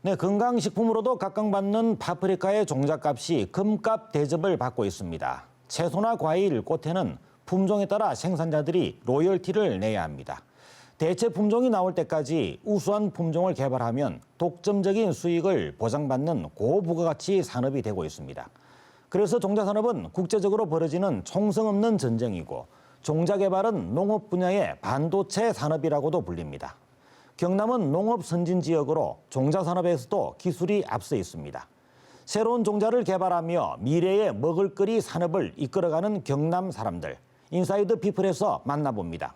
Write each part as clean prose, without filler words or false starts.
네, 건강식품으로도 각광받는 파프리카의 종잣값이 금값 대접을 받고 있습니다. 채소나 과일, 꽃에는 품종에 따라 생산자들이 로열티를 내야 합니다. 대체 품종이 나올 때까지 우수한 품종을 개발하면 독점적인 수익을 보장받는 고부가가치 산업이 되고 있습니다. 그래서 종자산업은 국제적으로 벌어지는 총성 없는 전쟁이고 종자 개발은 농업 분야의 반도체 산업이라고도 불립니다. 경남은 농업 선진 지역으로 종자 산업에서도 기술이 앞서 있습니다. 새로운 종자를 개발하며 미래의 먹을거리 산업을 이끌어가는 경남 사람들. 인사이드 피플에서 만나봅니다.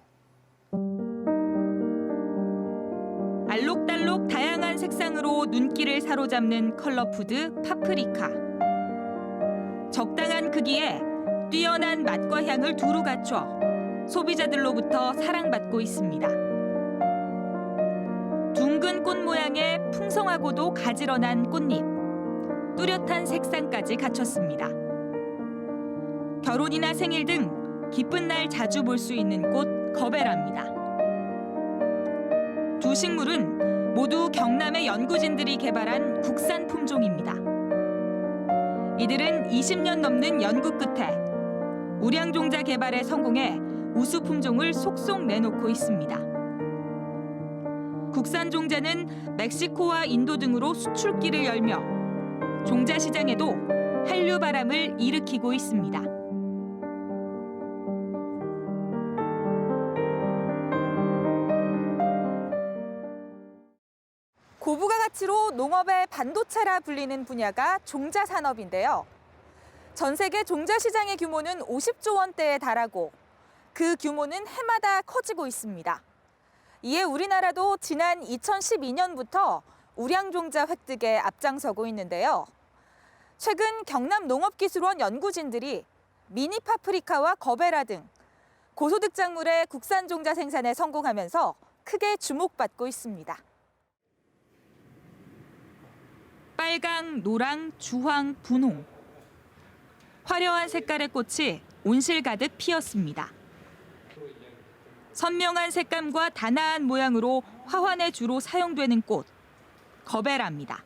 알록달록 다양한 색상으로 눈길을 사로잡는 컬러푸드 파프리카. 적당한 크기에 뛰어난 맛과 향을 두루 갖춰 소비자들로부터 사랑받고 있습니다. 둥근 꽃 모양의 풍성하고도 가지런한 꽃잎, 뚜렷한 색상까지 갖췄습니다. 결혼이나 생일 등 기쁜 날 자주 볼 수 있는 꽃 거베라입니다. 두 식물은 모두 경남의 연구진들이 개발한 국산 품종입니다. 이들은 20년 넘는 연구 끝에 우량종자 개발에 성공해 우수 품종을 속속 내놓고 있습니다. 국산 종자는 멕시코와 인도 등으로 수출길을 열며 종자 시장에도 한류 바람을 일으키고 있습니다. 고부가 가치로 농업의 반도체라 불리는 분야가 종자 산업인데요. 전 세계 종자 시장의 규모는 50조 원대에 달하고 그 규모는 해마다 커지고 있습니다. 이에 우리나라도 지난 2012년부터 우량종자 획득에 앞장서고 있는데요. 최근 경남농업기술원 연구진들이 미니 파프리카와 거베라 등 고소득 작물의 국산 종자 생산에 성공하면서 크게 주목받고 있습니다. 빨강, 노랑, 주황, 분홍. 화려한 색깔의 꽃이 온실 가득 피었습니다. 선명한 색감과 단아한 모양으로 화환에 주로 사용되는 꽃, 거베라입니다.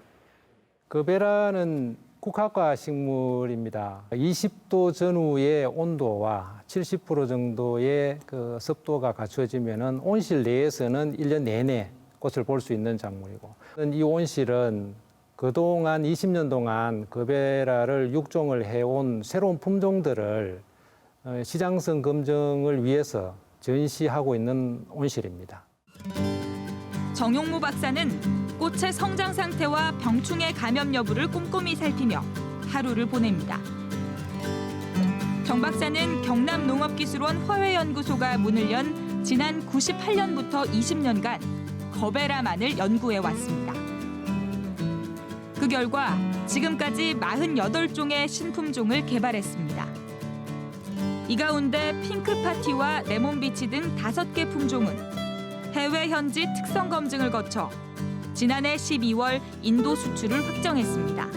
거베라는 국화과 식물입니다. 20도 전후의 온도와 70% 정도의 습도가 갖춰지면 온실 내에서는 1년 내내 꽃을 볼 수 있는 작물이고, 이 온실은 그동안 20년 동안 거베라를 육종을 해온 새로운 품종들을 시장성 검증을 위해서 전시하고 있는 온실입니다. 정용무 박사는 꽃의 성장 상태와 병충해 감염 여부를 꼼꼼히 살피며 하루를 보냅니다. 정 박사는 경남농업기술원 화훼연구소가 문을 연 지난 98년부터 20년간 거베라만을 연구해 왔습니다. 그 결과 지금까지 48종의 신품종을 개발했습니다. 이 가운데 핑크파티와 레몬비치 등 5개 품종은 해외 현지 특성 검증을 거쳐 지난해 12월 인도 수출을 확정했습니다.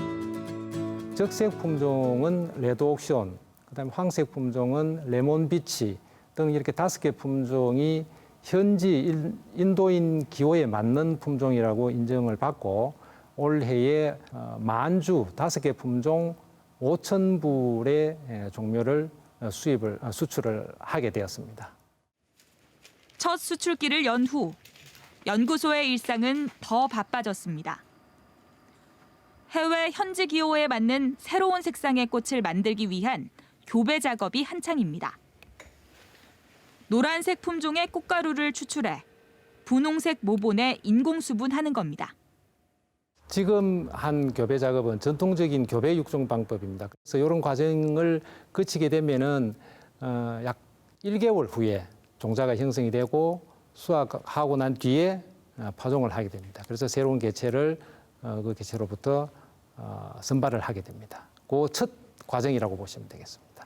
적색 품종은 레드옥션, 그다음에 황색 품종은 레몬비치 등 이렇게 5개 품종이 현지 인도인 기호에 맞는 품종이라고 인정을 받고 올해에 만주 5개 품종 5,000불의 종묘를 수출을 하게 되었습니다. 첫 수출기를 연 후 연구소의 일상은 더 바빠졌습니다. 해외 현지 기호에 맞는 새로운 색상의 꽃을 만들기 위한 교배 작업이 한창입니다. 노란색 품종의 꽃가루를 추출해 분홍색 모본에 인공수분하는 겁니다. 지금 한 교배 작업은 전통적인 교배 육종 방법입니다. 그래서 이런 과정을 거치게 되면은 약 1개월 후에 종자가 형성이 되고 수확하고 난 뒤에 파종을 하게 됩니다. 그래서 새로운 개체를 그 개체로부터 선발을 하게 됩니다. 그 첫 과정이라고 보시면 되겠습니다.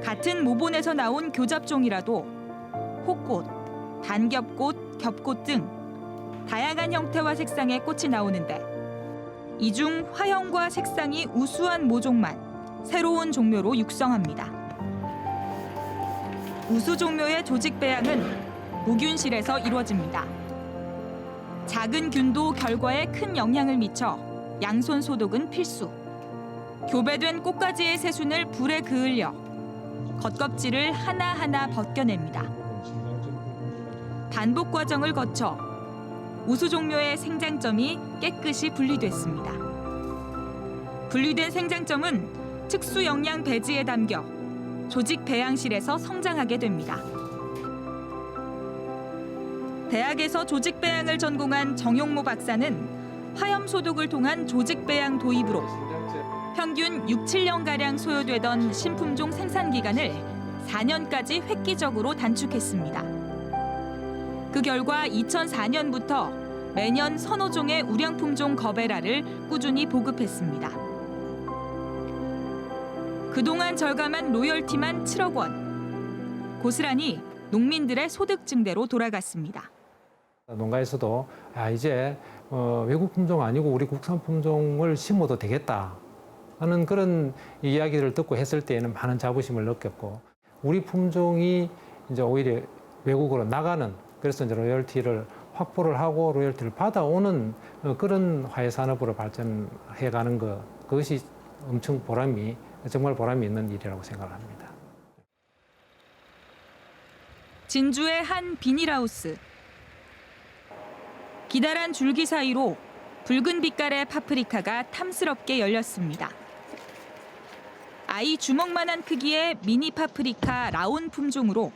같은 모본에서 나온 교잡종이라도 호꽃, 단겹꽃, 겹꽃 등 다양한 형태와 색상의 꽃이 나오는데 이 중 화형과 색상이 우수한 모종만 새로운 종묘로 육성합니다. 우수 종묘의 조직 배양은 무균실에서 이루어집니다. 작은 균도 결과에 큰 영향을 미쳐 양손 소독은 필수. 교배된 꽃가지의 새순을 불에 그을려 겉껍질을 하나하나 벗겨냅니다. 반복 과정을 거쳐 우수 종묘의 생장점이 깨끗이 분리됐습니다. 분리된 생장점은 특수 영양 배지에 담겨 조직 배양실에서 성장하게 됩니다. 대학에서 조직 배양을 전공한 정용모 박사는 화염 소독을 통한 조직 배양 도입으로 평균 6, 7년가량 소요되던 신품종 생산 기간을 4년까지 획기적으로 단축했습니다. 그 결과 2004년부터 매년 서너 종의 우량품종 거베라를 꾸준히 보급했습니다. 그동안 절감한 로열티만 7억 원. 고스란히 농민들의 소득 증대로 돌아갔습니다. 농가에서도 이제 외국 품종 아니고 우리 국산 품종을 심어도 되겠다 하는 그런 이야기를 듣고 했을 때에는 많은 자부심을 느꼈고, 우리 품종이 이제 오히려 외국으로 나가는, 그래서 이제 로열티를 확보를 하고 로열티를 받아오는 그런 화훼 산업으로 발전해가는 그것이 엄청 정말 보람이 있는 일이라고 생각합니다. 진주의 한 비닐하우스. 기다란 줄기 사이로 붉은 빛깔의 파프리카가 탐스럽게 열렸습니다. 아이 주먹만한 크기의 미니 파프리카 라온 품종으로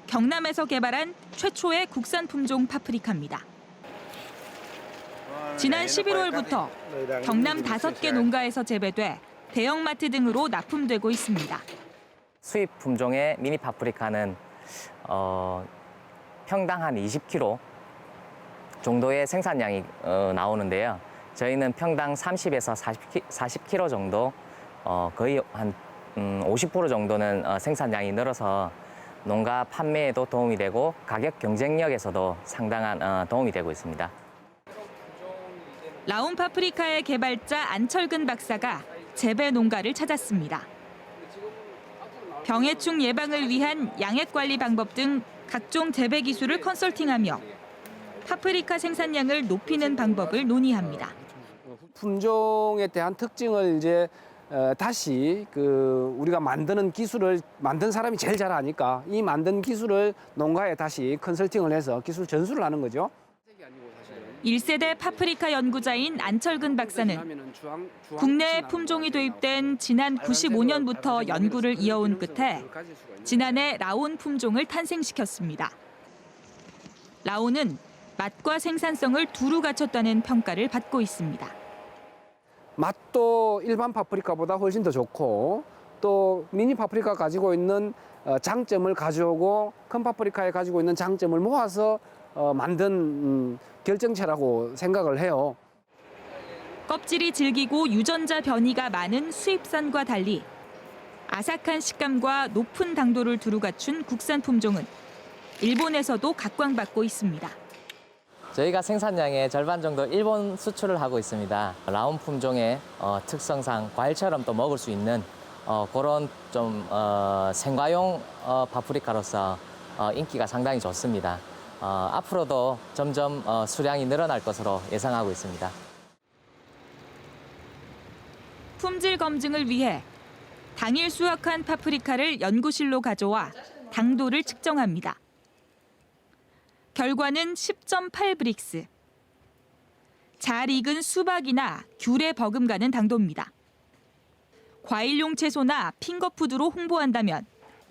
경남에서 개발한 최초의 국산 품종 파프리카입니다. 지난 11월부터 경남 5개 농가에서 재배돼 대형마트 등으로 납품되고 있습니다. 수입 품종의 미니 파프리카는 평당 한 20kg 정도의 생산량이 나오는데요. 저희는 평당 30에서 40kg 정도, 거의 한 50% 정도는 생산량이 늘어서 농가 판매에도 도움이 되고 가격 경쟁력에서도 상당한 도움이 되고 있습니다. 라온 파프리카의 개발자 안철근 박사가 재배 농가를 찾았습니다. 병해충 예방을 위한 양액 관리 방법 등 각종 재배 기술을 컨설팅하며 파프리카 생산량을 높이는 방법을 논의합니다. 품종에 대한 특징을 이제 다시 우리가 만드는 기술을 만든 사람이 제일 잘 아니까 이 만든 기술을 농가에 다시 컨설팅을 해서 기술 전수를 하는 거죠. 1세대 파프리카 연구자인 안철근 박사는 국내에 품종이 도입된 지난 95년부터 연구를 이어온 끝에 지난해 라온 품종을 탄생시켰습니다. 라온은 맛과 생산성을 두루 갖췄다는 평가를 받고 있습니다. 맛도 일반 파프리카보다 훨씬 더 좋고, 또 미니 파프리카 가지고 있는 장점을 가져오고 큰 파프리카에 가지고 있는 장점을 모아서 만든 결정체라고 생각을 해요. 껍질이 질기고 유전자 변이가 많은 수입산과 달리 아삭한 식감과 높은 당도를 두루 갖춘 국산 품종은 일본에서도 각광받고 있습니다. 저희가 생산량의 절반 정도 일본 수출을 하고 있습니다. 라온 품종의 특성상 과일처럼 또 먹을 수 있는 그런 좀 생과용 파프리카로서 인기가 상당히 좋습니다. 앞으로도 점점 수량이 늘어날 것으로 예상하고 있습니다. 품질 검증을 위해 당일 수확한 파프리카를 연구실로 가져와 당도를 측정합니다. 결과는 10.8브릭스. 잘 익은 수박이나 귤에 버금가는 당도입니다. 과일용 채소나 핑거푸드로 홍보한다면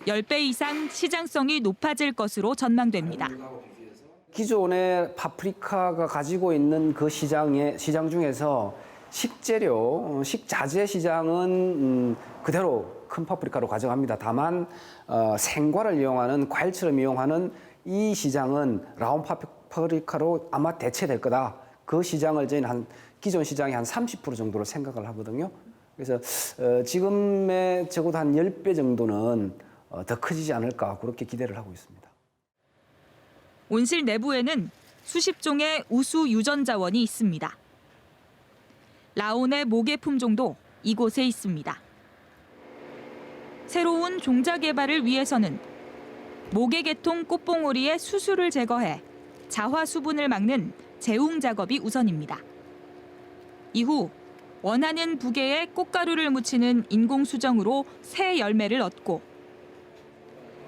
10배 이상 시장성이 높아질 것으로 전망됩니다. 기존의 파프리카가 가지고 있는 그 시장 중에서 식재료, 식자재 시장은 그대로 큰 파프리카로 가져갑니다. 다만 생과를 이용하는, 과일처럼 이용하는 이 시장은 라온 파프리카로 아마 대체될 거다. 그 시장을 저희는 기존 시장의 한 30% 정도로 생각을 하거든요. 그래서 지금의 적어도 한 10배 정도는 더 커지지 않을까, 그렇게 기대를 하고 있습니다. 온실 내부에는 수십 종의 우수 유전자원이 있습니다. 라온의 모계 품종도 이곳에 있습니다. 새로운 종자 개발을 위해서는 모계 계통 꽃봉오리의 수수를 제거해 자화 수분을 막는 재웅 작업이 우선입니다. 이후 원하는 부계에 꽃가루를 묻히는 인공수정으로 새 열매를 얻고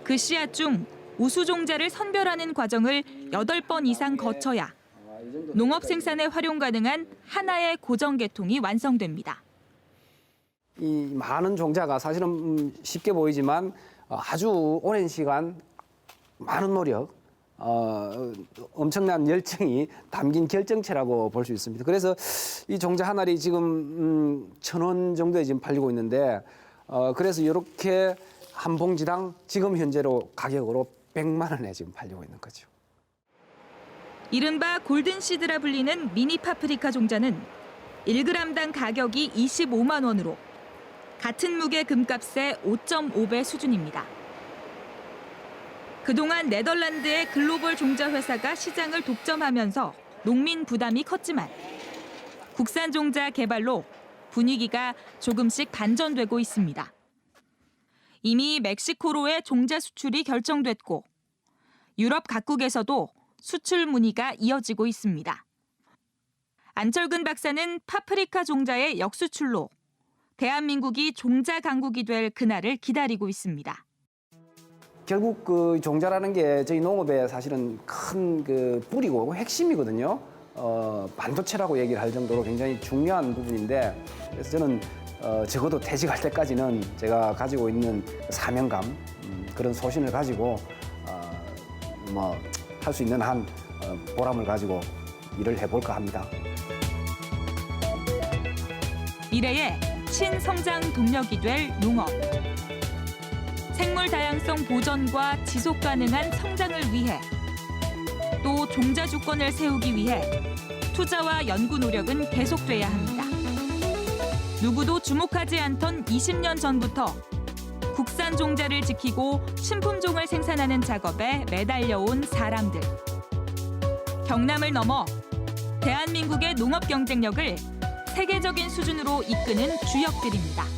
그 씨앗 중 우수종자를 선별하는 과정을 8번 이상 거쳐야 농업 생산에 활용 가능한 하나의 고정계통이 완성됩니다. 이 많은 종자가 사실은 쉽게 보이지만 아주 오랜 시간 많은 노력, 엄청난 열정이 담긴 결정체라고 볼 수 있습니다. 그래서 이 종자 한 알이 지금 1,000원 정도에 지금 팔리고 있는데 그래서 이렇게 한 봉지당 지금 현재로 가격으로 100만 원에 지금 팔리고 있는 거죠. 이른바 골든시드라 불리는 미니 파프리카 종자는 1g당 가격이 25만 원으로 같은 무게 금값의 5.5배 수준입니다. 그동안 네덜란드의 글로벌 종자 회사가 시장을 독점하면서 농민 부담이 컸지만 국산 종자 개발로 분위기가 조금씩 반전되고 있습니다. 이미 멕시코로의 종자 수출이 결정됐고 유럽 각국에서도 수출 문의가 이어지고 있습니다. 안철근 박사는 파프리카 종자의 역수출로 대한민국이 종자 강국이 될 그날을 기다리고 있습니다. 결국 그 종자라는 게 저희 농업의 사실은 큰 그 뿌리고 핵심이거든요. 반도체라고 얘기를 할 정도로 굉장히 중요한 부분인데 그래서 저는 적어도 퇴직할 때까지는 제가 가지고 있는 사명감 그런 소신을 가지고 뭐 할 수 있는 한 보람을 가지고 일을 해볼까 합니다. 미래의 신성장 동력이 될 농업. 생물 다양성 보전과 지속 가능한 성장을 위해 또 종자 주권을 세우기 위해 투자와 연구 노력은 계속돼야 합니다. 누구도 주목하지 않던 20년 전부터 국산 종자를 지키고 신품종을 생산하는 작업에 매달려온 사람들. 경남을 넘어 대한민국의 농업 경쟁력을 세계적인 수준으로 이끄는 주역들입니다.